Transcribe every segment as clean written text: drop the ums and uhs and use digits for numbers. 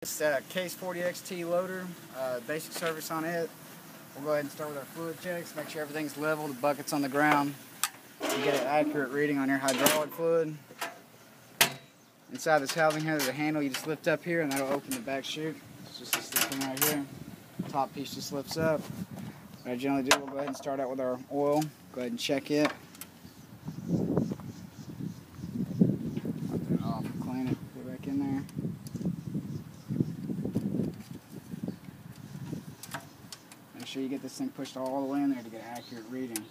It's Case 40XT loader, basic service on it. We'll go ahead and start with our fluid checks, make sure everything's level, the bucket's on the ground. You get an accurate reading on your hydraulic fluid. Inside this housing here, there's a handle you just lift up here and that'll open the back chute. It's just this thing right here. The top piece just lifts up. What I generally do, we'll go ahead and start out with our oil. Go ahead and check it. Wipe it off, clean it, put it back in there. Make sure you get this thing pushed all the way in there to get an accurate reading.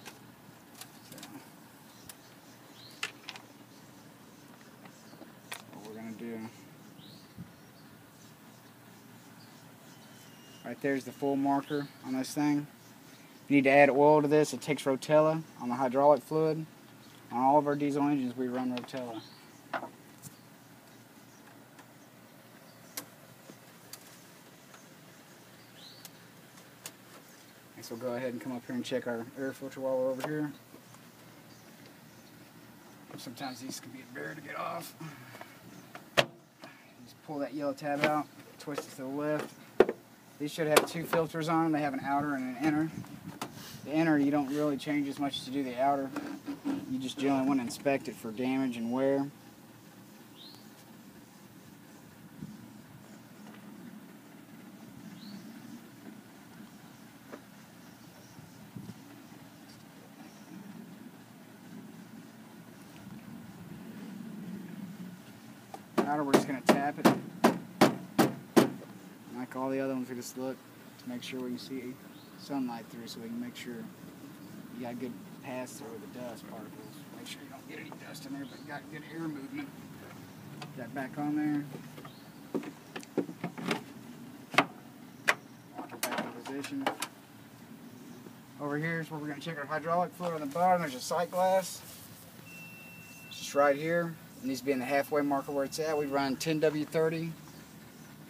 What we're going to do. Right there's the full marker on this thing. If you need to add oil to this, it takes Rotella on the hydraulic fluid. On all of our diesel engines, we run Rotella. Next, we'll go ahead and come up here and check our air filter while we're over here. Sometimes these can be a bear to get off. Just pull that yellow tab out, twist it to the left. These should have two filters on them. They have an outer and an inner. The inner you don't really change as much as you do the outer. You just generally want to inspect it for damage and wear. Outer, we're just going to tap it. Like all the other ones, we just look to make sure we can see sunlight through, so we can make sure you got good pass through with the dust particles. Make sure you don't get any dust in there, but you got good air movement. Put that back on there. Lock it back in position. Over here is where we're going to check our hydraulic fluid on the bottom. There's a sight glass. It's just right here. It needs to be in the halfway marker where it's at. We run 10W30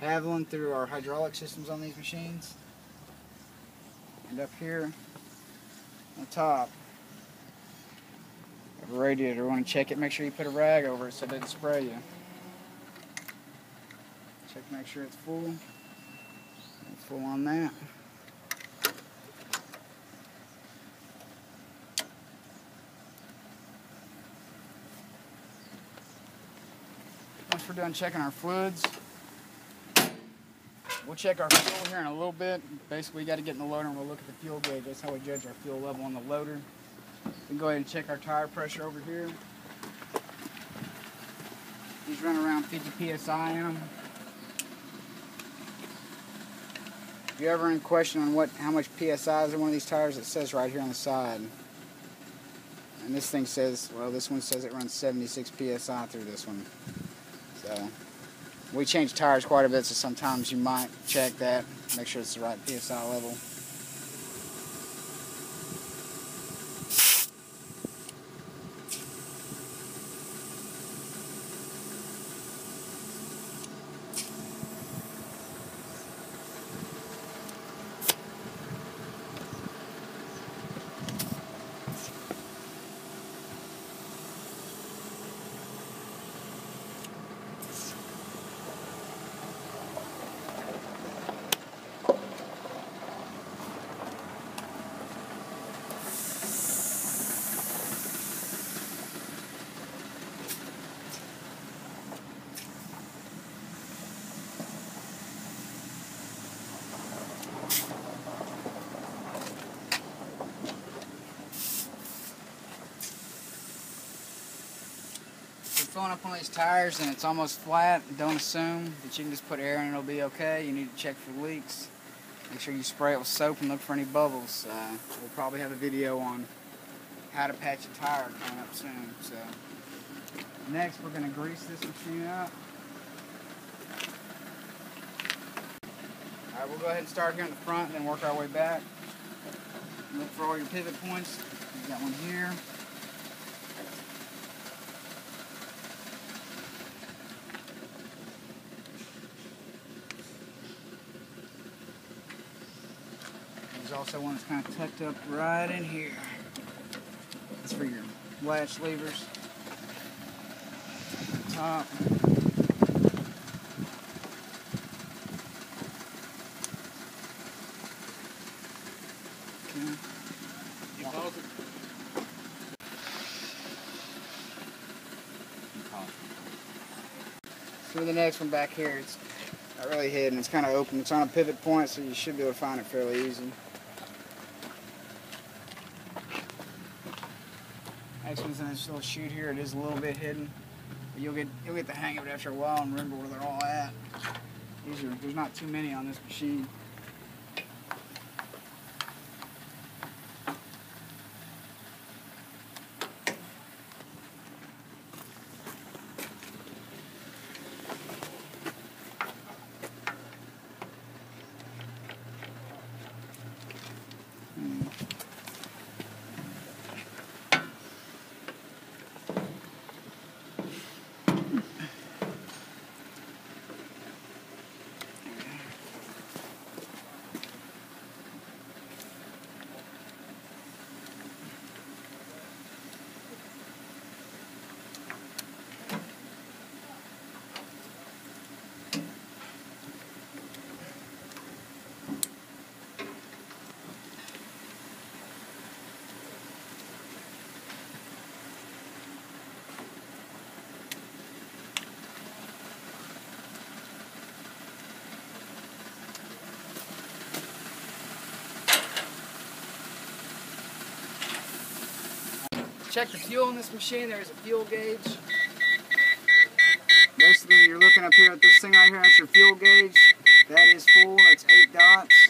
Haviland through our hydraulic systems on these machines. And up here on top, we have a radiator. We want to check it, make sure you put a rag over it so it doesn't spray you. Check to make sure it's full. Full on that. Once we're done checking our fluids, we'll check our fuel here in a little bit. Basically, we got to get in the loader and we'll look at the fuel gauge. That's how we judge our fuel level on the loader. We can go ahead and check our tire pressure over here. These run around 50 psi in them. If you're ever in question on how much psi is in one of these tires, it says right here on the side. And this thing says, well, this one says it runs 76 psi through this one. So we change tires quite a bit, so sometimes you might check that, make sure it's the right PSI level. Filling up one of these tires and it's almost flat, don't assume that you can just put air in and it'll be okay. You need to check for leaks. Make sure you spray it with soap and look for any bubbles. We'll probably have a video on how to patch a tire coming up soon. So next we're going to grease this machine up. Alright, we'll go ahead and start here in the front and then work our way back. Look for all your pivot points. We've got one here. There's also one that's kind of tucked up right in here. That's for your latch levers. Top. So the next one back here, it's not really hidden. It's kind of open. It's on a pivot point, so you should be able to find it fairly easy. Next one's in this little chute here. It is a little bit hidden, but you'll get the hang of it after a while and remember where they're all at. There's not too many on this machine. Check the fuel in this machine. There's a fuel gauge. Basically, you're looking up here at this thing right here. That's your fuel gauge. That is full. That's 8 dots.